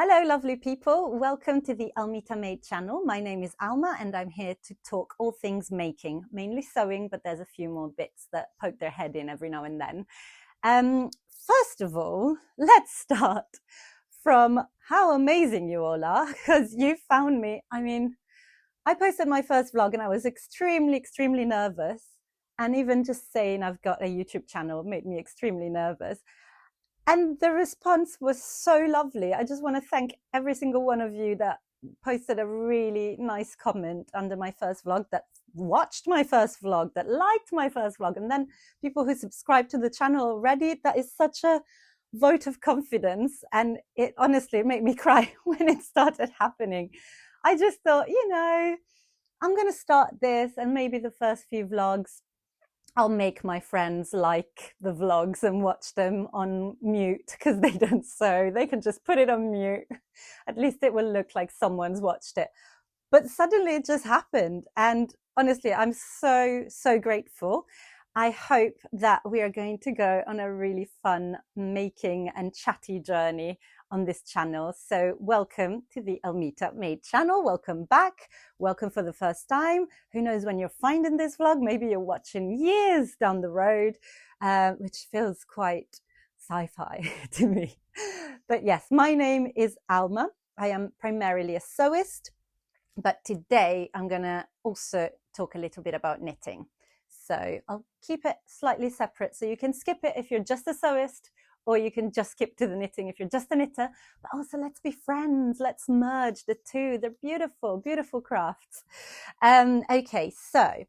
Hello, lovely people. Welcome to the Almita Made channel. My name is Alma and I'm here to talk all things making, mainly sewing, but there's a few more bits that poke their head in every now and then. First of all, let's start from how amazing you all are, because you found me. I mean, I posted my first vlog and I was extremely nervous. And even just saying I've got a YouTube channel made me extremely nervous. And the response was so lovely. I just want to thank every single one of you that posted a really nice comment under my first vlog, that watched my first vlog, that liked my first vlog, and then people who subscribed to the channel already. That is such a vote of confidence, and it honestly made me cry when it started happening. I just thought, I'm going to start this, and maybe the first few vlogs I'll make my friends like the vlogs and watch them on mute, because they don't sew. They can just put it on mute. At least it will look like someone's watched it. But suddenly it just happened. And honestly, I'm so grateful. I hope that we are going to go on a really fun making and chatty journey on this channel. So welcome to the Almita Made channel. Welcome back. Welcome for the first time. Who knows when you're finding this vlog? Maybe you're watching years down the road, which feels quite sci-fi to me. But yes, my name is Alma. I am primarily a sewist, but today I'm going to also talk a little bit about knitting. So I'll keep it slightly separate, so you can skip it if you're just a sewist, or you can just skip to the knitting if you're just a knitter. But also, let's be friends. Let's merge the two. They're beautiful crafts. Okay, so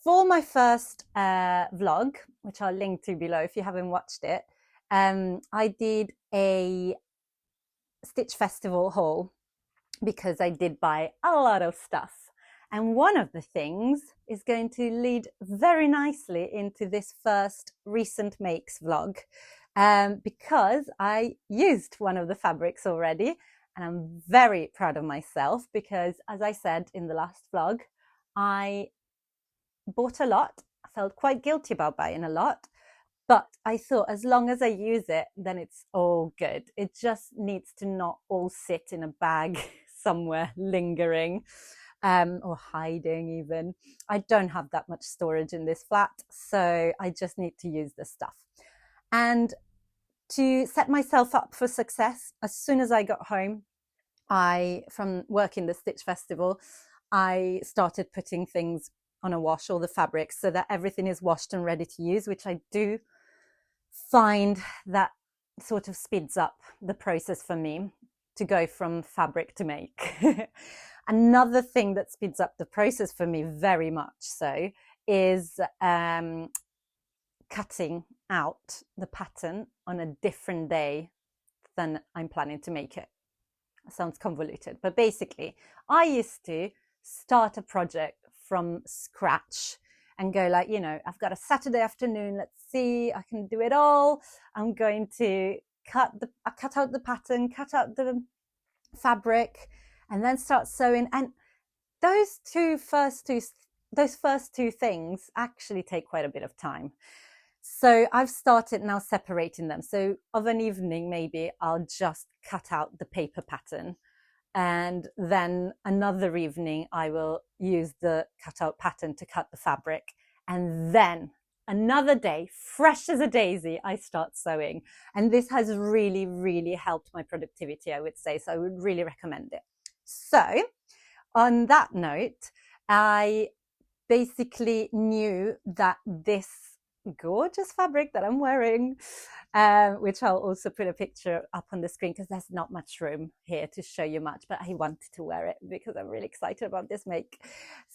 for my first vlog, which I'll link to below if you haven't watched it, I did a Stitch Festival haul because I did buy a lot of stuff. And one of the things is going to lead very nicely into this first recent makes vlog, because I used one of the fabrics already, and I'm very proud of myself because, as I said in the last vlog, I bought a lot. I felt quite guilty about buying a lot, but I thought as long as I use it, then it's all good. It just needs to not all sit in a bag somewhere lingering. Or hiding even. I don't have that much storage in this flat, so I just need to use this stuff. And to set myself up for success, as soon as I got home, from working the Stitch Festival, I started putting things on a wash, all the fabrics, so that everything is washed and ready to use, which I do find that sort of speeds up the process for me to go from fabric to make. Another thing that speeds up the process for me very much so is cutting out the pattern on a different day than I'm planning to make it. It sounds convoluted, but basically I used to start a project from scratch and go like, I've got a Saturday afternoon, let's see, I can do it all. I'm going to cut out the pattern, cut out the fabric, and then start sewing. And those first two things actually take quite a bit of time. So I've started now separating them. So of an evening, maybe I'll just cut out the paper pattern, and then another evening I will use the cutout pattern to cut the fabric, and then another day, fresh as a daisy, I start sewing. And this has really helped my productivity, I would say. So I would really recommend it. So on that note, I basically knew that this gorgeous fabric that I'm wearing, which I'll also put a picture up on the screen because there's not much room here to show you much, but I wanted to wear it because I'm really excited about this make.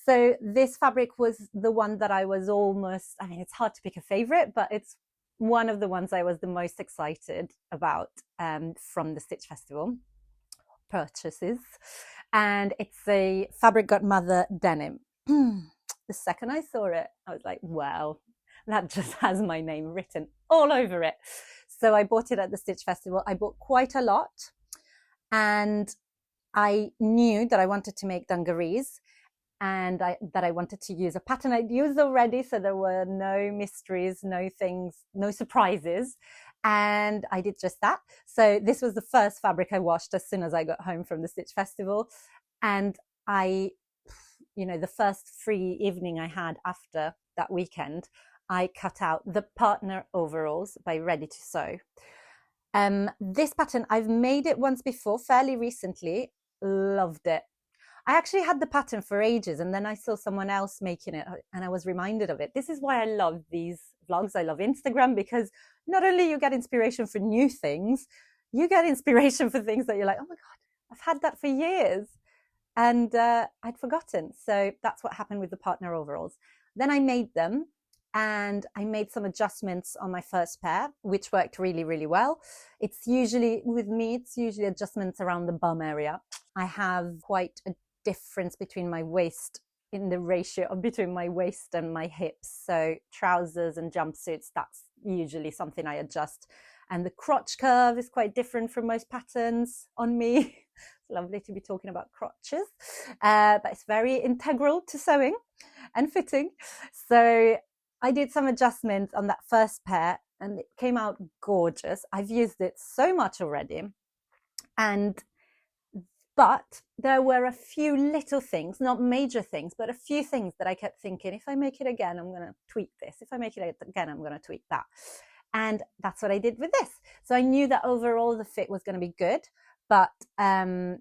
So this fabric was the one that I was almost, it's hard to pick a favorite, but it's one of the ones I was the most excited about from the Stitch Festival purchases. And it's a fabric Godmother denim. The second I saw it, I was like, wow, that just has my name written all over it. So I bought it at the Stitch Festival. I bought quite a lot, and I knew that I wanted to make dungarees, and that I wanted to use a pattern I'd used already, so there were no mysteries, no things, no surprises. And I did just that. So this was the first fabric I washed as soon as I got home from the Stitch Festival. And I, the first free evening I had after that weekend, I cut out the partner overalls by Ready to Sew. This pattern, I've made it once before, fairly recently, loved it. I actually had the pattern for ages, and then I saw someone else making it and I was reminded of it. This is why I love these vlogs. I love Instagram, because not only you get inspiration for new things, you get inspiration for things that you're like, oh my God, I've had that for years. And I'd forgotten. So that's what happened with the partner overalls. Then I made them, and I made some adjustments on my first pair, which worked really, really well. It's usually adjustments around the bum area. I have quite a difference between my waist, in the ratio between my waist and my hips. So trousers and jumpsuits, that's usually something I adjust. And the crotch curve is quite different from most patterns on me. It's lovely to be talking about crotches, but it's very integral to sewing and fitting. So I did some adjustments on that first pair and it came out gorgeous. I've used it so much already. But there were a few little things, not major things, but a few things that I kept thinking, if I make it again, I'm going to tweak this. If I make it again, I'm going to tweak that. And that's what I did with this. So I knew that overall the fit was going to be good. But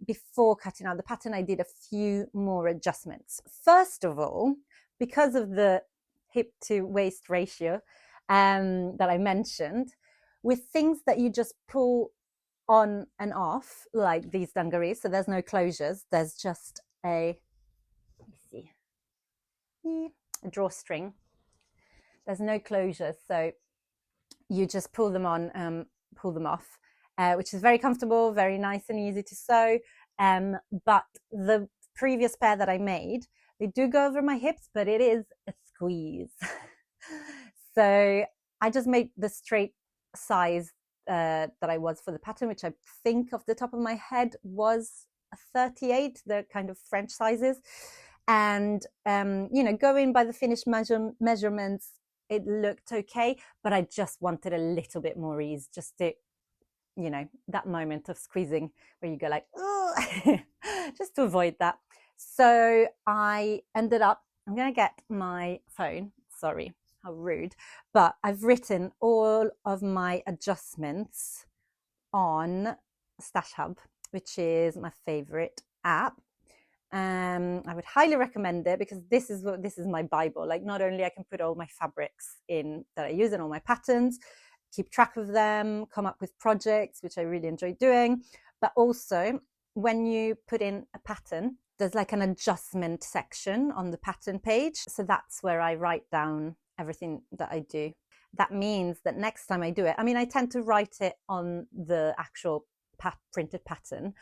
before cutting out the pattern, I did a few more adjustments. First of all, because of the hip to waist ratio that I mentioned, with things that you just pull on and off, like these dungarees, so there's no closures, there's just a drawstring. There's no closures, so you just pull them on, pull them off, which is very comfortable, very nice and easy to sew. But the previous pair that I made, they do go over my hips, but it is a squeeze. So I just made the straight size that I was for the pattern, which I think off the top of my head was a 38, the kind of French sizes. And, going by the finished measurements, it looked okay, but I just wanted a little bit more ease, just to, that moment of squeezing where you go like, oh, just to avoid that. So I ended up, I'm going to get my phone, sorry, how rude, but I've written all of my adjustments on Stash Hub, which is my favorite app. I would highly recommend it, because this is my Bible. Like, not only I can put all my fabrics in that I use and all my patterns, keep track of them, come up with projects, which I really enjoy doing, but also when you put in a pattern, there's like an adjustment section on the pattern page. So that's where I write down everything that I do. That means that next time I do it, I tend to write it on the actual printed pattern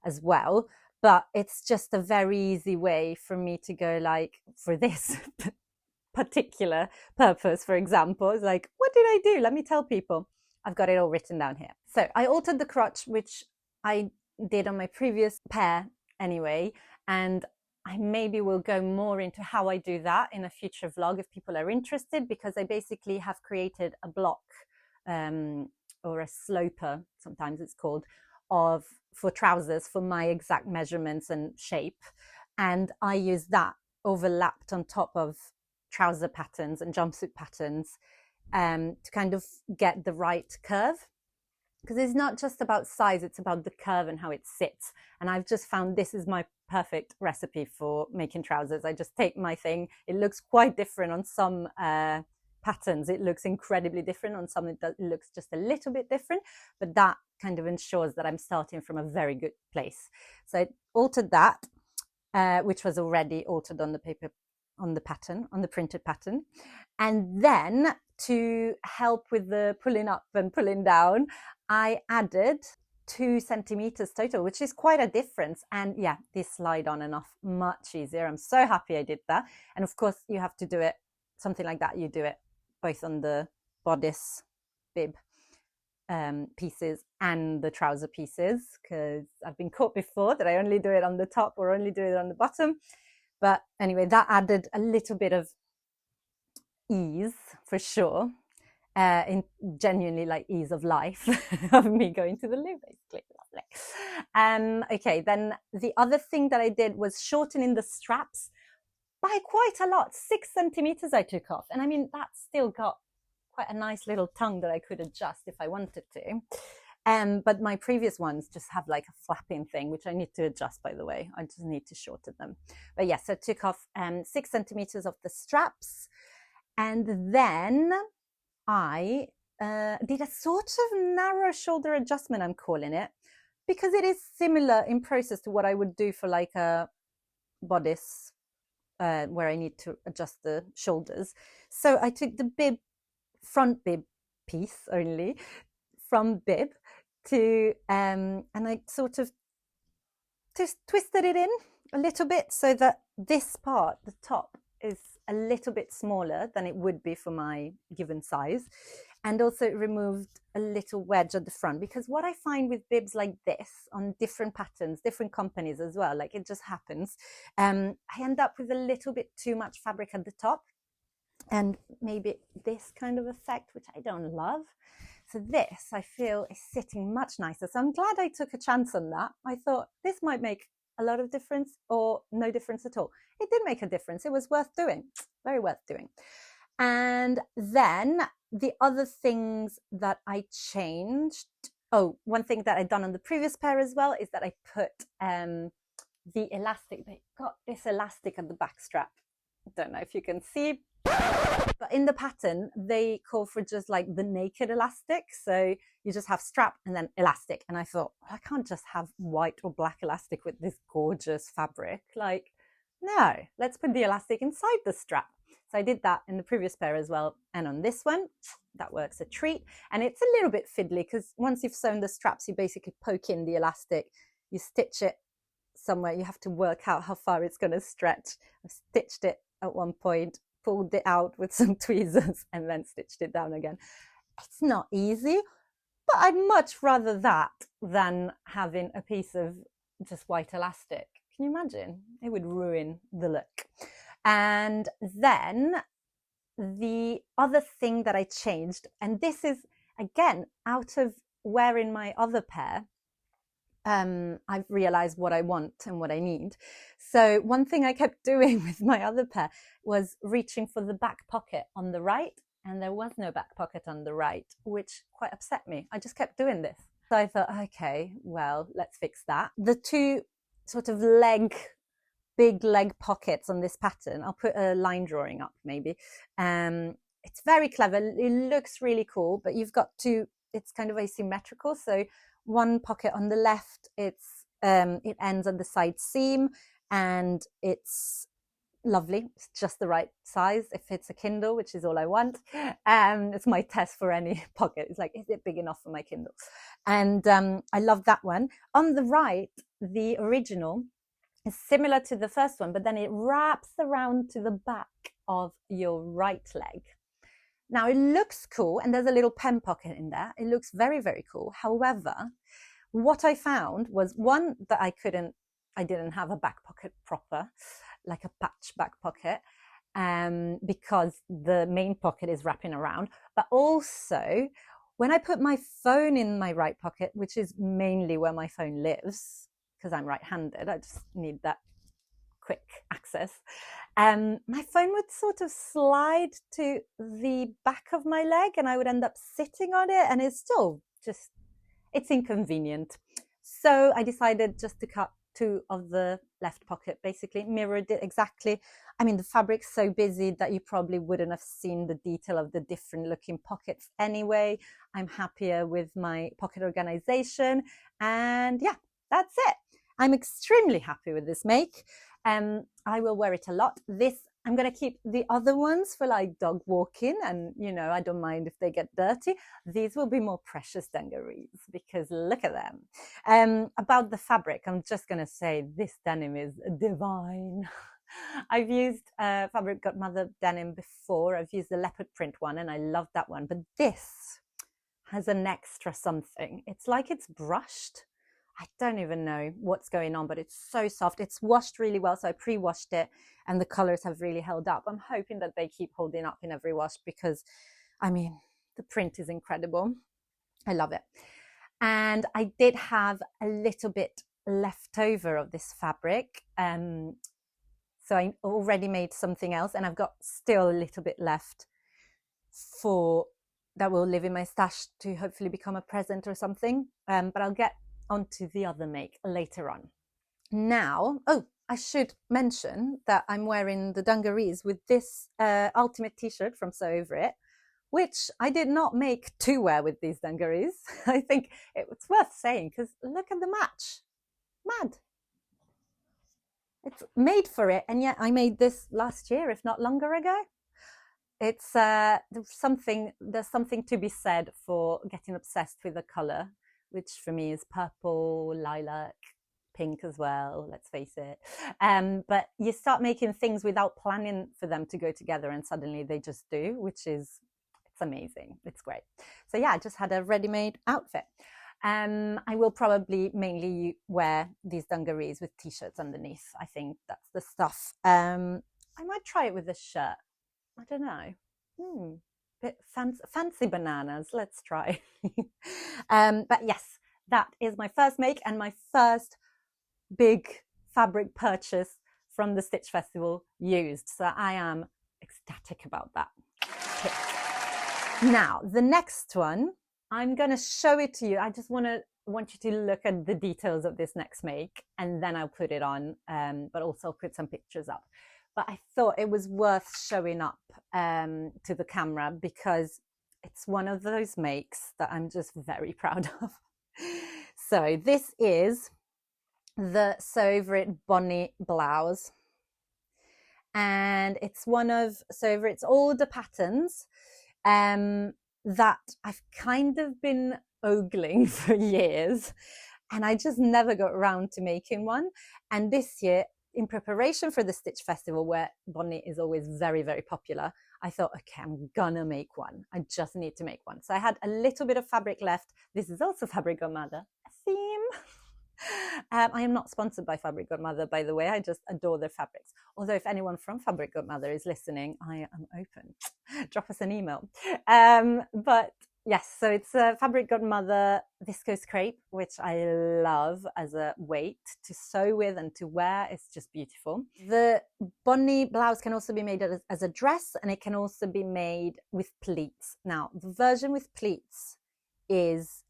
as well, but it's just a very easy way for me to go, like, for this particular purpose, for example, it's like, what did I do? Let me tell people. I've got it all written down here. So I altered the crotch, which I did on my previous pair anyway, and I maybe will go more into how I do that in a future vlog if people are interested, because I basically have created a block or a sloper, sometimes it's called, for trousers for my exact measurements and shape. And I use that overlapped on top of trouser patterns and jumpsuit patterns to kind of get the right curve. Because it's not just about size, it's about the curve and how it sits. And I've just found this is my perfect recipe for making trousers. I just take my thing. It looks quite different on some patterns. It looks incredibly different on some. It looks just a little bit different, but that kind of ensures that I'm starting from a very good place. So I altered that, which was already altered on the paper, on the pattern, on the printed pattern. And then to help with the pulling up and pulling down, I added 2 centimeters total, which is quite a difference. And yeah, this slide on and off much easier. I'm so happy I did that. And of course you have to do it, something like that, you do it both on the bodice bib pieces and the trouser pieces, because I've been caught before that I only do it on the top or only do it on the bottom. But anyway, that added a little bit of ease for sure. in genuinely like ease of life of me going to the loo, basically. Lovely. Okay, then the other thing that I did was shortening the straps by quite a lot. 6 centimeters I took off, and I mean that's still got quite a nice little tongue that I could adjust if I wanted to. But my previous ones just have like a flapping thing, which I need to adjust, by the way. I just need to shorten them. But yes, I took off 6 centimeters of the straps, and then I did a sort of narrow shoulder adjustment, I'm calling it, because it is similar in process to what I would do for like a bodice where I need to adjust the shoulders. So I took the bib, front bib piece only from bib to, and I sort of just twisted it in a little bit so that this part, the top, is a little bit smaller than it would be for my given size. And also removed a little wedge at the front, because what I find with bibs like this on different patterns, different companies as well, like it just happens, I end up with a little bit too much fabric at the top and maybe this kind of effect, which I don't love. So this, I feel, is sitting much nicer. So I'm glad I took a chance on that. I thought this might make a lot of difference or no difference at all. It did make a difference. It was worth doing, very worth doing. And then the other things that I changed, oh, one thing that I'd done on the previous pair as well is that I put the elastic, they got this elastic at the back strap. I don't know if you can see, but in the pattern, they call for just like the naked elastic. So you just have strap and then elastic. And I thought, I can't just have white or black elastic with this gorgeous fabric. Like, no, let's put the elastic inside the strap. So I did that in the previous pair as well. And on this one, that works a treat. And it's a little bit fiddly because once you've sewn the straps, you basically poke in the elastic, you stitch it somewhere. You have to work out how far it's going to stretch. I've stitched it at one point, pulled it out with some tweezers and then stitched it down again. It's not easy, but I'd much rather that than having a piece of just white elastic. Can you imagine? It would ruin the look. And then the other thing that I changed, and this is again out of wearing my other pair, I've realized what I want and what I need. So one thing I kept doing with my other pair was reaching for the back pocket on the right, and there was no back pocket on the right, which quite upset me. I just kept doing this. So I thought, okay, well, let's fix that. The two sort of big leg pockets on this pattern, I'll put a line drawing up maybe. It's very clever. It looks really cool, but you've got two, it's kind of asymmetrical. So one pocket on the left, it ends at the side seam and it's lovely. It's just the right size. It fits a Kindle, which is all I want. It's my test for any pocket. It's like, is it big enough for my Kindle? And I love that one. On the right, the original is similar to the first one, but then it wraps around to the back of your right leg. Now it looks cool, and there's a little pen pocket in there. It looks very, very cool. However, what I found was one, that I didn't have a back pocket proper, like a patch back pocket, because the main pocket is wrapping around. But also, when I put my phone in my right pocket, which is mainly where my phone lives, because I'm right-handed, I just need that quick access. My phone would sort of slide to the back of my leg and I would end up sitting on it, and it's still just, it's inconvenient. So I decided just to cut two of the left pocket, basically mirrored it exactly. I mean, the fabric's so busy that you probably wouldn't have seen the detail of the different looking pockets anyway. I'm happier with my pocket organization, and yeah, that's it. I'm extremely happy with this make. I will wear it a lot. I'm going to keep the other ones for like dog walking, and you know, I don't mind if they get dirty. These will be more precious dungarees because look at them. About the fabric, I'm just going to say this denim is divine. I've used fabric Godmother denim before. I've used the leopard print one and I love that one, but this has an extra something. It's like it's brushed. I don't even know what's going on, but it's so soft. It's washed really well, so I pre-washed it and the colors have really held up. I'm hoping that they keep holding up in every wash because, I mean, The print is incredible. I love it. And I did have a little bit left over of this fabric. So I already made something else, and I've got still a little bit left for that will live in my stash to hopefully become a present or something. But I'll get onto the other make later on. Now, oh, I should mention that I'm wearing the dungarees with this ultimate t-shirt from Sew Over It, which I did not make to wear with these dungarees. I think it's worth saying because look at the match. Mad. It's made for it, and yet I made this last year, if not longer ago. It's there's something to be said for getting obsessed with a color, which for me is purple, lilac, pink as well, let's face it. But you start making things without planning for them to go together, and suddenly they just do, which is, it's amazing. It's great. So yeah, I just had a ready-made outfit. I will probably mainly wear these dungarees with t-shirts underneath. I think that's the stuff. I might try it with a shirt. I don't know. Bit fancy bananas. Let's try. But yes, that is my first make and my first big fabric purchase from the Stitch Festival used. So I am ecstatic about that. Okay. Now, the next one, I'm going to show it to you. I just want you to look at the details of this next make, and then I'll put it on, but also put some pictures up. But I thought it was worth showing up to the camera because it's one of those makes that I'm just very proud of. So this is the Sew Over It Bonnie blouse. And it's one of Sew Over It's older patterns that I've kind of been ogling for years. And I just never got around to making one. And this year, in preparation for the Stitch Festival, where Bonnie is always very, very popular, I thought, okay, I'm gonna make one. I just need to make one. So I had a little bit of fabric left. This is also Fabric Godmother, a theme. I am not sponsored by Fabric Godmother, by the way. I just adore their fabrics. Although if anyone from Fabric Godmother is listening, I am open. Drop us an email. But yes, so it's a Fabric Godmother viscose crepe, which I love as a weight to sew with and to wear. It's just beautiful. The Bonnie blouse can also be made as a dress, and it can also be made with pleats. Now, the version with pleats is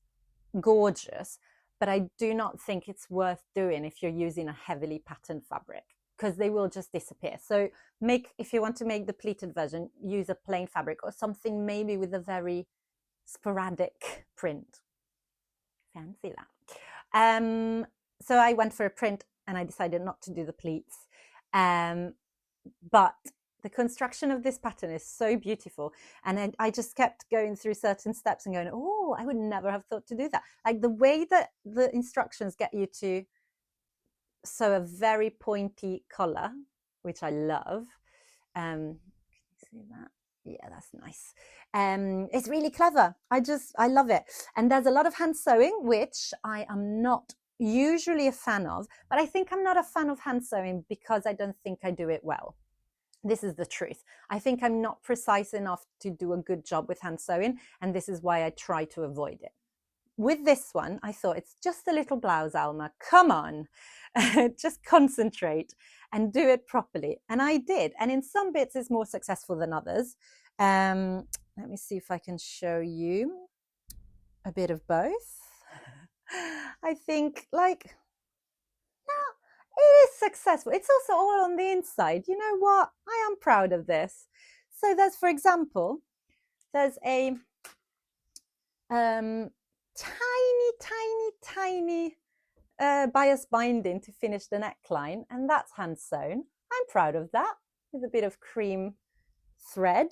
gorgeous, but I do not think it's worth doing if you're using a heavily patterned fabric, because they will just disappear. So if you want to make the pleated version, use a plain fabric or something maybe with a very sporadic print. Fancy that. So I went for a print and I decided not to do the pleats. But the construction of this pattern is so beautiful. And I just kept going through certain steps and going, oh, I would never have thought to do that. Like the way that the instructions get you to sew a very pointy collar, which I love. Can you see that? Yeah, that's nice. It's really clever. I love it. And there's a lot of hand sewing, which I am not usually a fan of, but I think I'm not a fan of hand sewing because I don't think I do it well. This is the truth. I think I'm not precise enough to do a good job with hand sewing, and this is why I try to avoid it. With this one, I thought it's just a little blouse, Alma. Come on, just concentrate and do it properly. And I did. And in some bits, it's more successful than others. Let me see if I can show you a bit of both. I think, like, no, it is successful. It's also all on the inside. You know what? I am proud of this. So there's, for example, there's a tiny bias binding to finish the neckline, and that's hand sewn. I'm proud of that, with a bit of cream thread.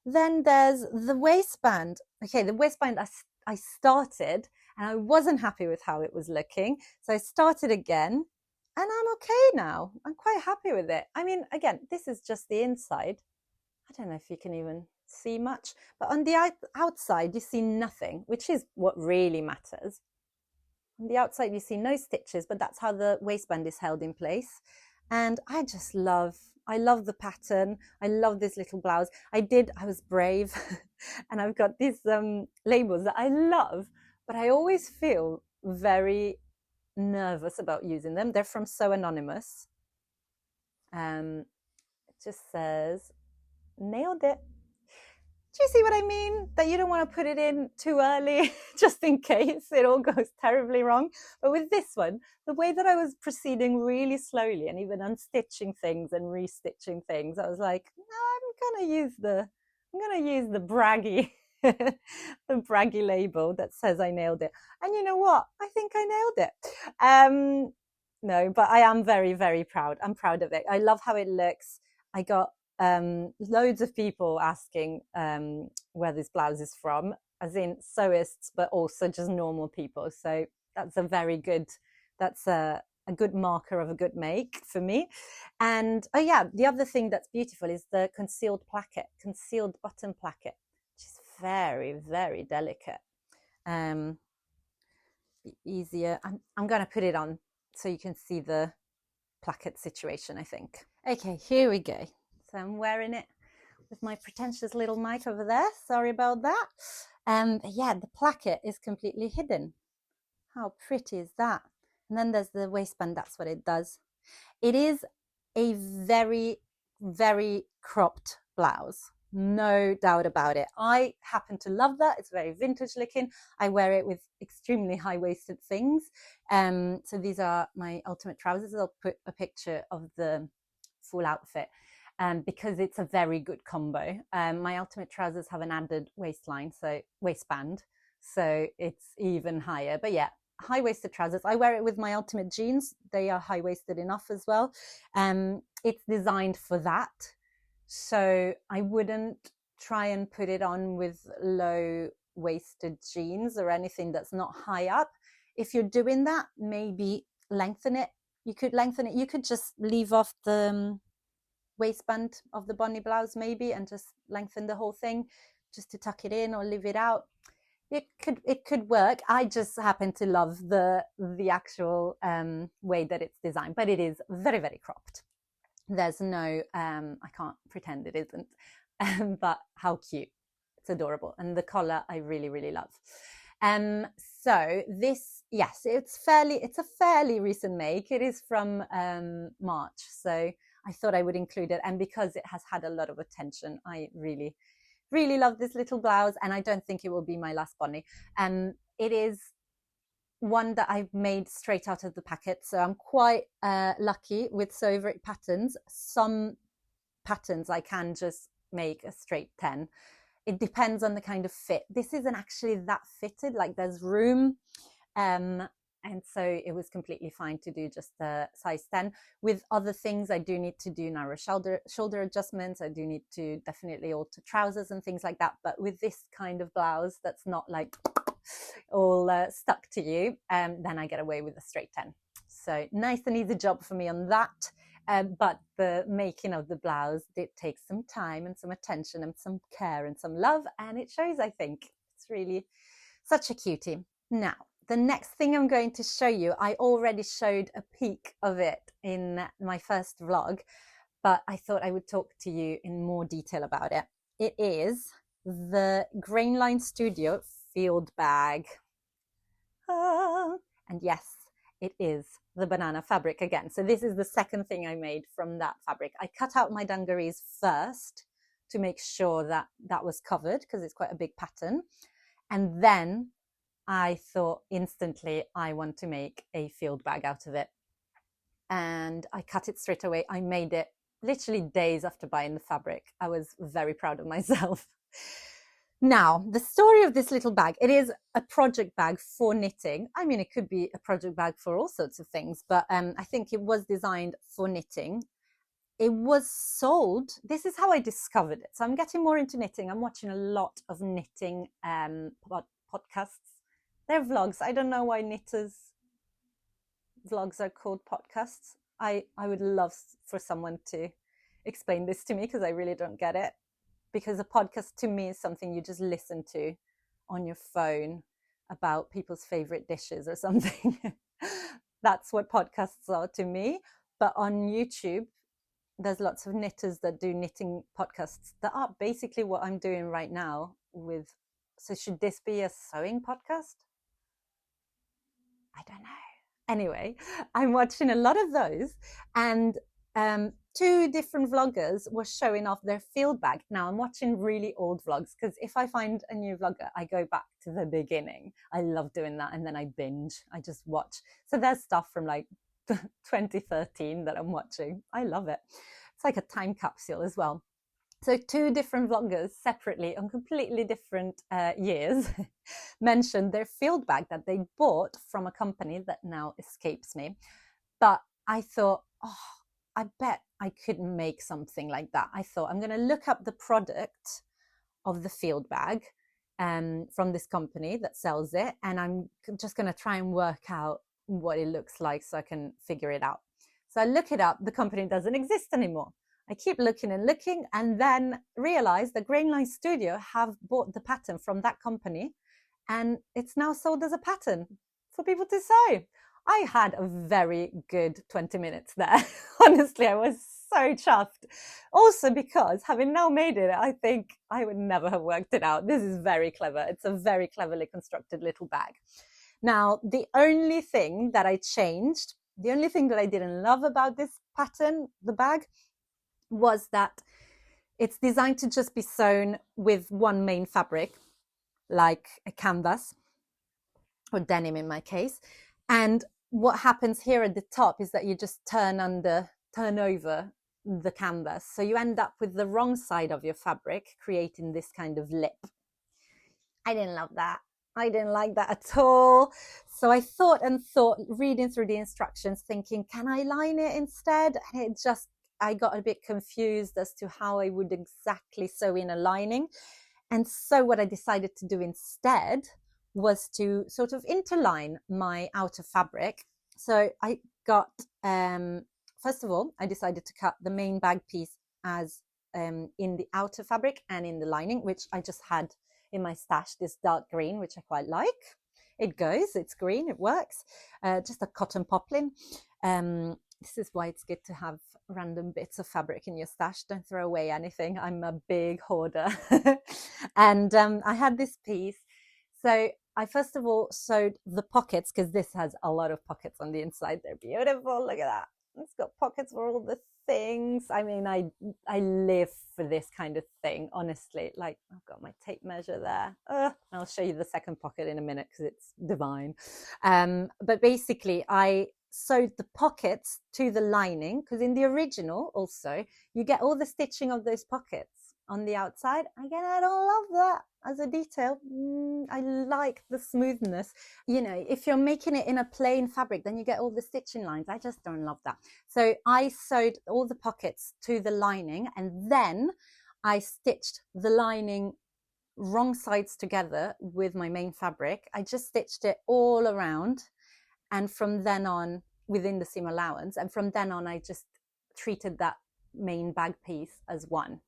Then there's the waistband. Okay, the waistband I started and I wasn't happy with how it was looking, so I started again and I'm okay now. I'm quite happy with it. I mean, again, this is just the inside. I don't know if you can even see much, but on the outside you see nothing, which is what really matters. On the outside you see no stitches, but that's how the waistband is held in place. And I I love the pattern. I love this little blouse. I was brave and I've got these labels that I love, but I always feel very nervous about using them. They're from So Anonymous. It just says, nailed it. Do you see what I mean? That you don't want to put it in too early, just in case it all goes terribly wrong. But with this one, the way that I was proceeding really slowly and even unstitching things and restitching things, I was like, no, I'm gonna use the braggy, the braggy label that says I nailed it. And you know what? I think I nailed it. No, but I am very, very proud. I'm proud of it. I love how it looks. I got loads of people asking where this blouse is from, as in sewists, but also just normal people. So that's a good marker of a good make for me. And oh yeah, the other thing that's beautiful is the concealed button placket, which is very, very delicate. Easier. I'm going to put it on so you can see the placket situation, I think. Okay, here we go. So I'm wearing it with my pretentious little mic over there. Sorry about that. Yeah, the placket is completely hidden. How pretty is that? And then there's the waistband. That's what it does. It is a very, very cropped blouse. No doubt about it. I happen to love that. It's very vintage looking. I wear it with extremely high-waisted things. So these are my ultimate trousers. I'll put a picture of the full outfit. Because it's a very good combo. My ultimate trousers have an added waistband, so it's even higher. But yeah, high-waisted trousers. I wear it with my ultimate jeans. They are high-waisted enough as well. It's designed for that, so I wouldn't try and put it on with low-waisted jeans or anything that's not high up. If you're doing that, maybe lengthen it. You could lengthen it. You could just leave off the waistband of the bunny blouse maybe and just lengthen the whole thing just to tuck it in or leave it out. It could work. I just happen to love the actual way that it's designed, but it is very, very cropped. There's no I can't pretend it isn't, but how cute. It's adorable. And the collar I really, really love. So this, yes, it's a fairly recent make. It is from March, so I thought I would include it. And because it has had a lot of attention, I really, really love this little blouse. And I don't think it will be my last bunny. It is one that I've made straight out of the packet. So I'm quite lucky with Sew Over It patterns. Some patterns I can just make a straight 10. It depends on the kind of fit. This isn't actually that fitted, like there's room. And so it was completely fine to do just a size 10. With other things, I do need to do narrow shoulder adjustments. I do need to definitely alter trousers and things like that. But with this kind of blouse that's not like all stuck to you, then I get away with a straight 10. So nice and easy job for me on that. But the making of the blouse did take some time and some attention and some care and some love. And it shows, I think. It's really such a cutie. Now, the next thing I'm going to show you, I already showed a peek of it in my first vlog, but I thought I would talk to you in more detail about it. It is the Grainline Studio field bag. And yes, it is the banana fabric again. So this is the second thing I made from that fabric. I cut out my dungarees first to make sure that that was covered because it's quite a big pattern. And then I thought instantly I want to make a field bag out of it. And I cut it straight away. I made it literally days after buying the fabric. I was very proud of myself. Now, the story of this little bag, it is a project bag for knitting. I mean, it could be a project bag for all sorts of things, but I think it was designed for knitting. It was sold. This is how I discovered it. So I'm getting more into knitting. I'm watching a lot of knitting podcasts. They're vlogs. I don't know why knitters' vlogs are called podcasts. I would love for someone to explain this to me because I really don't get it. Because a podcast to me is something you just listen to on your phone about people's favorite dishes or something. That's what podcasts are to me. But on YouTube, there's lots of knitters that do knitting podcasts that are basically what I'm doing right now with, so should this be a sewing podcast? I don't know. Anyway, I'm watching a lot of those, and two different vloggers were showing off their field bag. Now I'm watching really old vlogs because if I find a new vlogger, I go back to the beginning. I love doing that, and then I binge. I just watch. So there's stuff from like 2013 that I'm watching. I love it. It's like a time capsule as well. So two different vloggers separately on completely different years mentioned their field bag that they bought from a company that now escapes me. But I thought, oh, I bet I could make something like that. I thought I'm going to look up the product of the field bag from this company that sells it, and I'm just going to try and work out what it looks like so I can figure it out. So I look it up. The company doesn't exist anymore. I keep looking and looking, and then realize that Grainline Studio have bought the pattern from that company, and it's now sold as a pattern for people to sew. I had a very good 20 minutes there. Honestly, I was so chuffed. Also because having now made it, I think I would never have worked it out. This is very clever. It's a very cleverly constructed little bag. Now, the only thing that I changed, the only thing that I didn't love about this pattern, the bag, was that it's designed to just be sewn with one main fabric, like a canvas or denim in my case. And what happens here at the top is that you just turn over the canvas. So you end up with the wrong side of your fabric, creating this kind of lip. I didn't love that. I didn't like that at all. So I thought, reading through the instructions, thinking, can I line it instead? And I got a bit confused as to how I would exactly sew in a lining. And so what I decided to do instead was to sort of interline my outer fabric. So I got, first of all, I decided to cut the main bag piece as in the outer fabric and in the lining, which I just had in my stash, this dark green, which I quite like. It goes, it's green, it works. Just a cotton poplin. This is why it's good to have random bits of fabric in your stash. Don't throw away anything. I'm a big hoarder. And I had this piece. So I first of all sewed the pockets, because this has a lot of pockets on the inside. They're beautiful. Look at that. It's got pockets for all the things. I mean, I live for this kind of thing, honestly. Like, I've got my tape measure there. I'll show you the second pocket in a minute because it's divine. But basically, I sewed the pockets to the lining, because in the original also you get all the stitching of those pockets on the outside. Again, I don't love that as a detail. I like the smoothness. You know, if you're making it in a plain fabric, then you get all the stitching lines. I just don't love that. So I sewed all the pockets to the lining, and then I stitched the lining wrong sides together with my main fabric. I just stitched it all around. And from then on, within the seam allowance, and from then on, I just treated that main bag piece as one.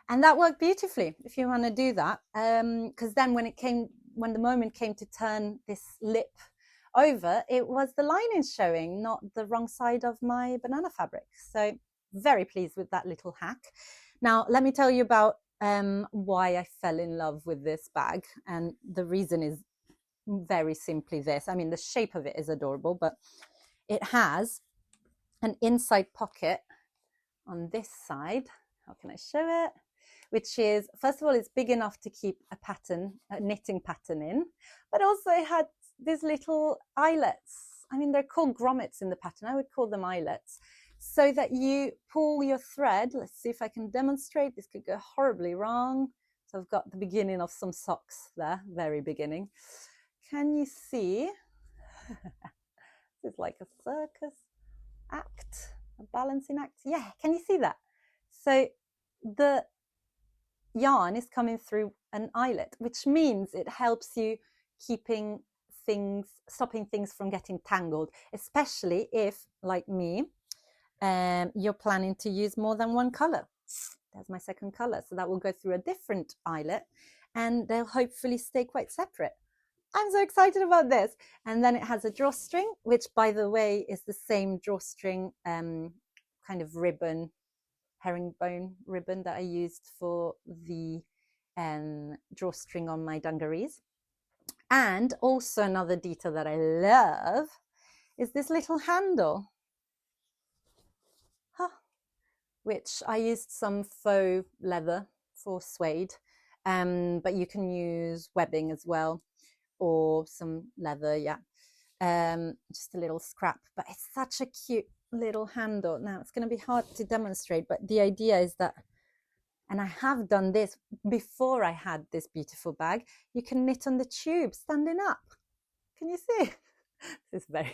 And that worked beautifully, if you want to do that. Because then when the moment came to turn this lip over, it was the lining showing, not the wrong side of my banana fabric. So very pleased with that little hack. Now, let me tell you about why I fell in love with this bag. And the reason is very simply this. I mean, the shape of it is adorable, but it has an inside pocket on this side. How can I show it? Which is, first of all, it's big enough to keep a knitting pattern in, but also it had these little eyelets. I mean, they're called grommets in the pattern. I would call them eyelets, so that you pull your thread. Let's see if I can demonstrate. This could go horribly wrong. So I've got the beginning of some socks there, very beginning. Can you see? This is like a circus act, a balancing act. Yeah, can you see that? So the yarn is coming through an eyelet, which means it helps you stopping things from getting tangled, especially if, like me, you're planning to use more than one color. There's my second color. So that will go through a different eyelet, and they'll hopefully stay quite separate. I'm so excited about this. And then it has a drawstring, which, by the way, is the same drawstring kind of ribbon herringbone ribbon that I used for the drawstring on my dungarees. And also another detail that I love is this little handle, which I used some faux leather for suede, but you can use webbing as well, or some leather, yeah. Just a little scrap, but it's such a cute little handle. Now it's going to be hard to demonstrate, but the idea is that, and I have done this before I had this beautiful bag, you can knit on the tube standing up. Can you see? This is very,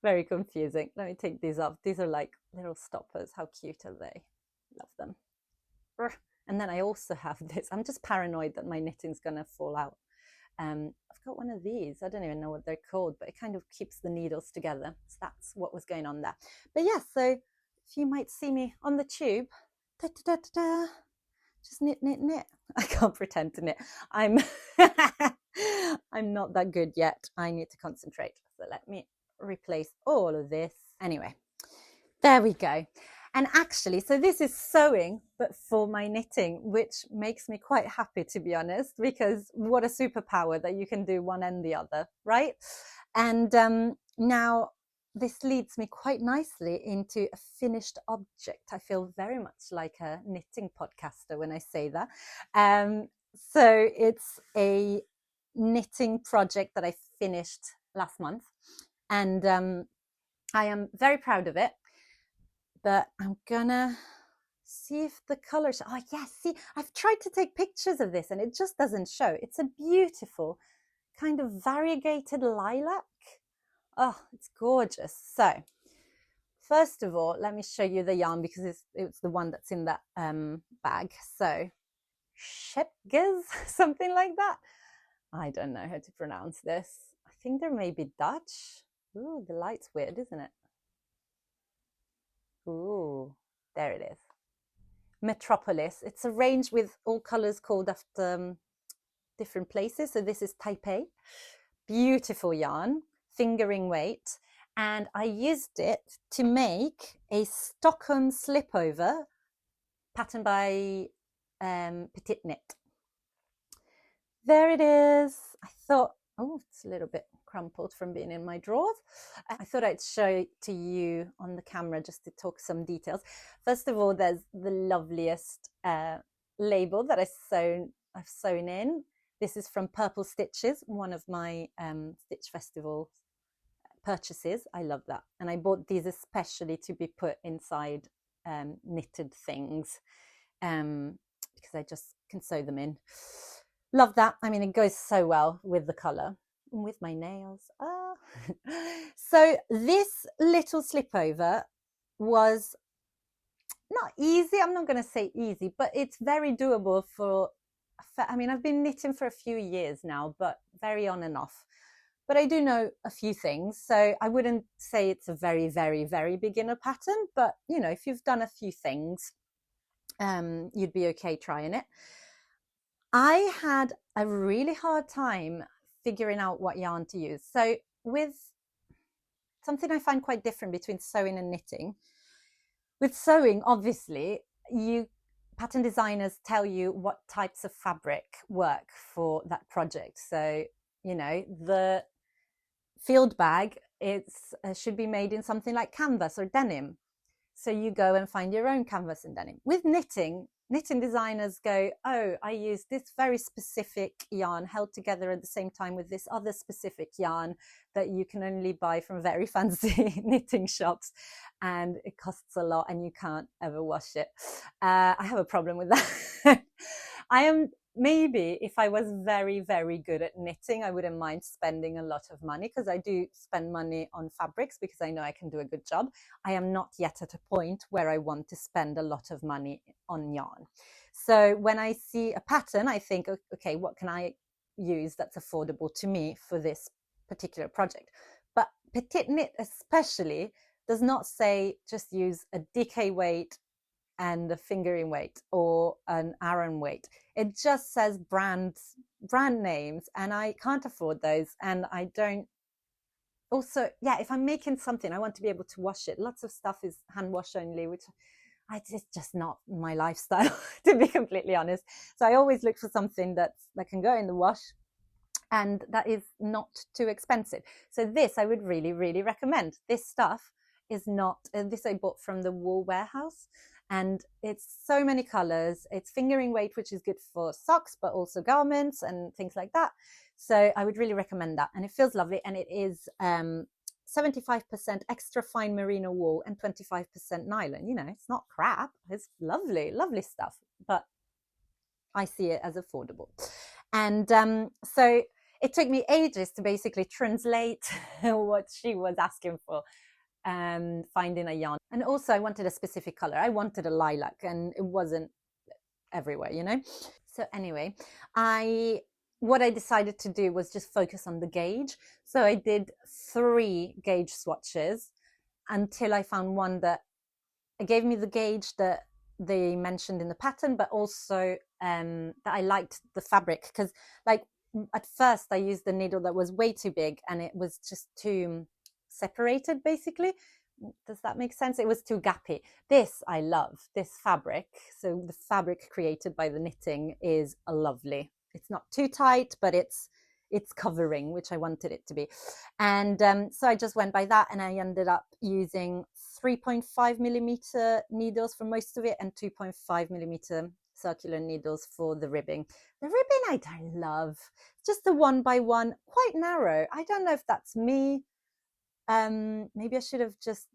very confusing. Let me take these off. These are like little stoppers. How cute are they? Love them. And then I also have this. I'm just paranoid that my knitting's going to fall out. I've got one of these. I don't even know what they're called, but it kind of keeps the needles together. So that's what was going on there. But yeah, so if you might see me on the tube, da, da, da, da, just knit, knit, knit. I can't pretend to knit. I'm not that good yet. I need to concentrate. So let me replace all of this. Anyway, there we go. And actually, so this is sewing, but for my knitting, which makes me quite happy, to be honest, because what a superpower that you can do one and the other, right? And now this leads me quite nicely into a finished object. I feel very much like a knitting podcaster when I say that. So it's a knitting project that I finished last month, and I am very proud of it. But I'm gonna see if the colors, oh yes, see, I've tried to take pictures of this and it just doesn't show. It's a beautiful kind of variegated lilac. Oh, it's gorgeous. So first of all, let me show you the yarn because it's the one that's in that bag. So Schepges, something like that. I don't know how to pronounce this. I think there may be Dutch. Ooh, the light's weird, isn't it? Ooh, there it is. Metropolis. It's a range with all colors called after different places. So this is Taipei. Beautiful yarn, fingering weight. And I used it to make a Stockholm Slipover patterned by Petite Knit. There it is. I thought, oh, it's a little bit crumpled from being in my drawers. I thought I'd show it to you on the camera just to talk some details. First of all, there's the loveliest label that I've sewn in. This is from Purple Stitches, one of my Stitch Festival purchases. I love that. And I bought these especially to be put inside knitted things because I just can sew them in. Love that. I mean, it goes so well with the color. With my nails. So this little slipover was not easy. I'm not going to say easy, but it's very doable for, I mean, I've been knitting for a few years now, but very on and off. But I do know a few things. So I wouldn't say it's a very, very, very beginner pattern, but you know, if you've done a few things, you'd be okay trying it. I had a really hard time figuring out what yarn to use. So with something I find quite different between sewing and knitting, with sewing, obviously, pattern designers tell you what types of fabric work for that project. So, you know, the field bag, should be made in something like canvas or denim. So you go and find your own canvas and denim. With knitting designers go, oh, I use this very specific yarn held together at the same time with this other specific yarn that you can only buy from very fancy knitting shops, and it costs a lot and you can't ever wash it. I have a problem with that. Maybe if I was very, very good at knitting, I wouldn't mind spending a lot of money, because I do spend money on fabrics because I know I can do a good job. I am not yet at a point where I want to spend a lot of money on yarn. So when I see a pattern, I think, okay, what can I use that's affordable to me for this particular project? But Petite Knit especially does not say just use a DK weight and a fingering weight or an Aran weight. It just says brand names, and I can't afford those. And I don't, also, yeah, if I'm making something, I want to be able to wash it. Lots of stuff is hand wash only, which it's just not my lifestyle, to be completely honest. So I always look for something that can go in the wash and that is not too expensive. So this I would really, really recommend. This stuff is not, this I bought from the Wool Warehouse, and it's so many colors. It's fingering weight, which is good for socks, but also garments and things like that. So I would really recommend that. And it feels lovely, and it is 75% extra fine merino wool and 25% nylon. You know, it's not crap. It's lovely, lovely stuff, but I see it as affordable. And so it took me ages to basically translate what she was asking for, finding a yarn. And also I wanted a specific color. I wanted a lilac, and it wasn't everywhere, you know. So anyway, what I decided to do was just focus on the gauge. So I did 3 gauge swatches until I found one that gave me the gauge that they mentioned in the pattern, but also that I liked the fabric, because like at first I used the needle that was way too big and it was just too separated, basically. Does that make sense? It was too gappy. This I love, this fabric. So the fabric created by the knitting is lovely. It's not too tight, but it's covering, which I wanted it to be. And so I just went by that, and I ended up using 3.5 millimeter needles for most of it and 2.5 millimeter circular needles for the ribbing. The ribbing I love. Just the 1x1, quite narrow. I don't know if that's me. Maybe I should have just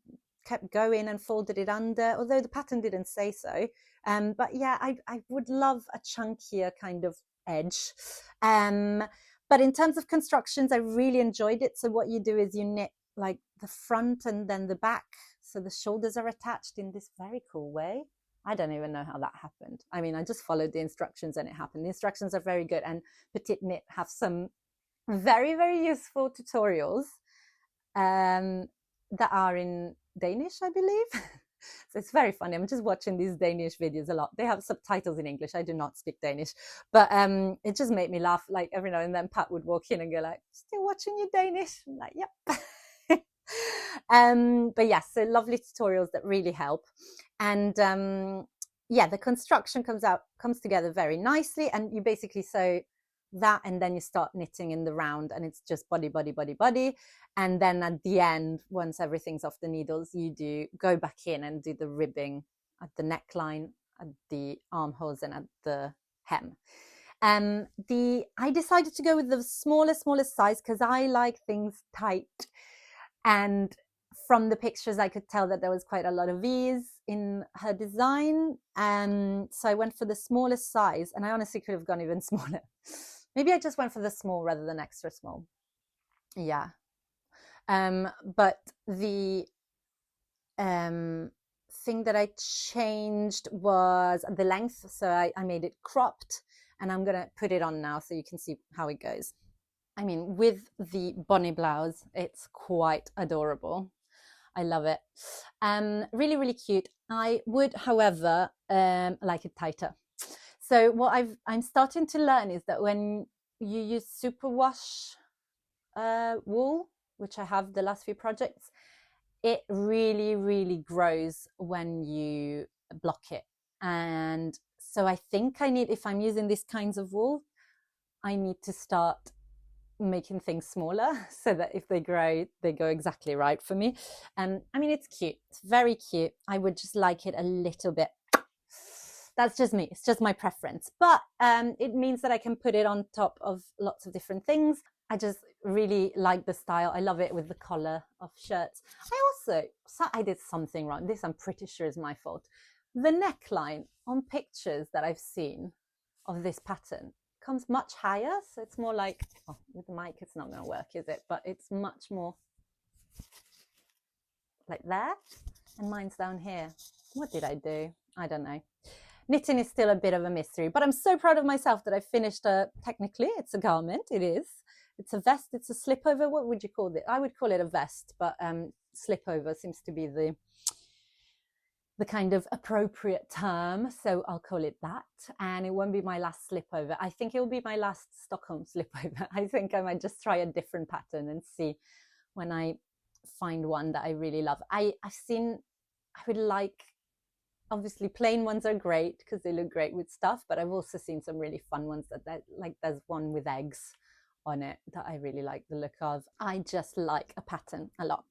kept going and folded it under, although the pattern didn't say so. But yeah, I would love a chunkier kind of edge. But in terms of constructions, I really enjoyed it. So what you do is you knit like the front and then the back. So the shoulders are attached in this very cool way. I don't even know how that happened. I mean, I just followed the instructions and it happened. The instructions are very good, and Petite Knit have some very, very useful tutorials that are in Danish, I believe. So it's very funny. I'm just watching these Danish videos a lot. They have subtitles in English. I do not speak Danish, but it just made me laugh. Like every now and then Pat would walk in and go like, "Still watching you Danish?" I'm like, yep. But yes, so lovely tutorials that really help. And yeah, the construction comes together very nicely, and you basically sew that, and then you start knitting in the round, and it's just body, body, body, body. And then at the end, once everything's off the needles, you go back in and do the ribbing at the neckline, at the armholes, and at the hem. I decided to go with the smallest size because I like things tight, and from the pictures I could tell that there was quite a lot of V's in her design, so I went for the smallest size, and I honestly could have gone even smaller. Maybe I just went for the small rather than extra small. Yeah. But the thing that I changed was the length. So I made it cropped, and I'm going to put it on now so you can see how it goes. I mean, with the Bonnie blouse, it's quite adorable. I love it. Really, really cute. I would, however, like it tighter. So what I'm starting to learn is that when you use superwash wool, which I have the last few projects, it really, really grows when you block it. And so I think if I'm using these kinds of wool, I need to start making things smaller so that if they grow, they go exactly right for me. I mean, it's cute. It's very cute. I would just like it a little bit. That's just me. It's just my preference. But it means that I can put it on top of lots of different things. I just really like the style. I love it with the collar of shirts. I did something wrong. This I'm pretty sure is my fault. The neckline on pictures that I've seen of this pattern comes much higher. So it's more like, oh, with the mic, it's not going to work, is it? But it's much more like there. And mine's down here. What did I do? I don't know. Knitting is still a bit of a mystery, but I'm so proud of myself that I finished technically, it's a garment, it is. It's a vest, it's a slipover. What would you call it? I would call it a vest, but slipover seems to be the kind of appropriate term. So I'll call it that. And it won't be my last slipover. I think it will be my last Stockholm slipover. I think I might just try a different pattern and see when I find one that I really love. I would like obviously plain ones are great because they look great with stuff, but I've also seen some really fun ones that like there's one with eggs on it that I really like the look of. I just like a pattern a lot.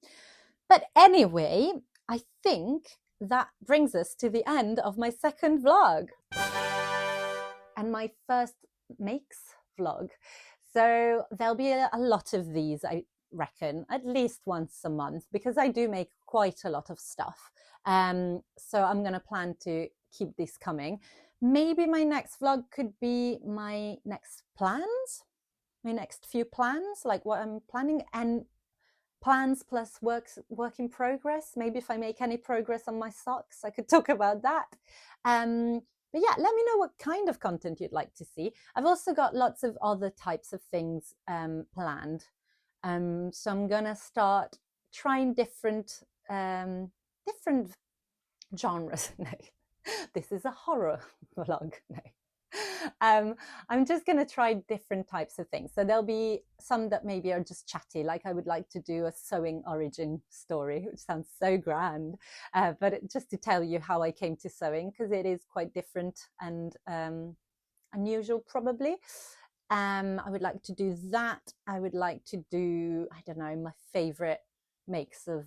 But anyway, I think that brings us to the end of my second vlog and my first makes vlog. So there'll be a lot of these, I reckon, at least once a month, because I do make quite a lot of stuff. So I'm going to plan to keep this coming. Maybe my next vlog could be my next plans, my next few plans, like what I'm planning, and plans plus work in progress. Maybe if I make any progress on my socks, I could talk about that. But yeah, let me know what kind of content you'd like to see. I've also got lots of other types of things planned. So I'm gonna start trying different genres. No, this is a horror vlog. No. I'm just going to try different types of things. So there'll be some that maybe are just chatty, like I would like to do a sewing origin story, which sounds so grand, but just to tell you how I came to sewing, because it is quite different and unusual probably. I would like to do that. I would like to do, I don't know, my favorite makes of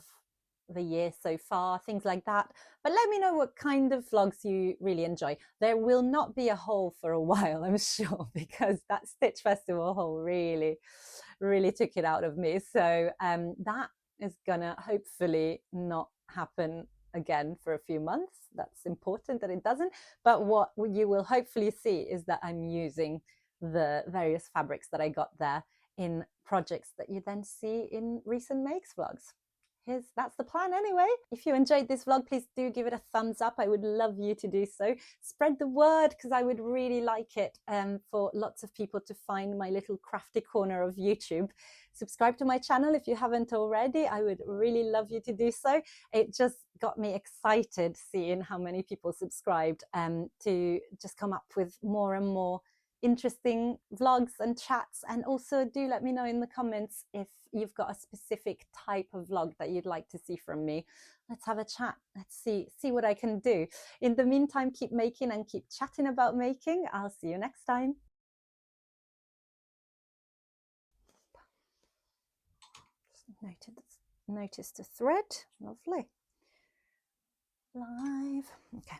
the year so far, things like that. But let me know what kind of vlogs you really enjoy. There will not be a haul for a while, I'm sure, because that Stitch Festival haul really took it out of me. So that is gonna hopefully not happen again for a few months. That's important that it doesn't. But what you will hopefully see is that I'm using the various fabrics that I got there in projects that you then see in recent makes vlogs. That's the plan anyway. If you enjoyed this vlog, please do give it a thumbs up. I would love you to do so. Spread the word, because I would really like it for lots of people to find my little crafty corner of YouTube. Subscribe to my channel if you haven't already. I would really love you to do so. It just got me excited seeing how many people subscribed to just come up with more and more interesting vlogs and chats. And also do let me know in the comments if you've got a specific type of vlog that you'd like to see from me. Let's have a chat. Let's see what I can do. In the meantime, keep making and keep chatting about making. I'll see you next time. Just notice the thread. Lovely. Live. Okay.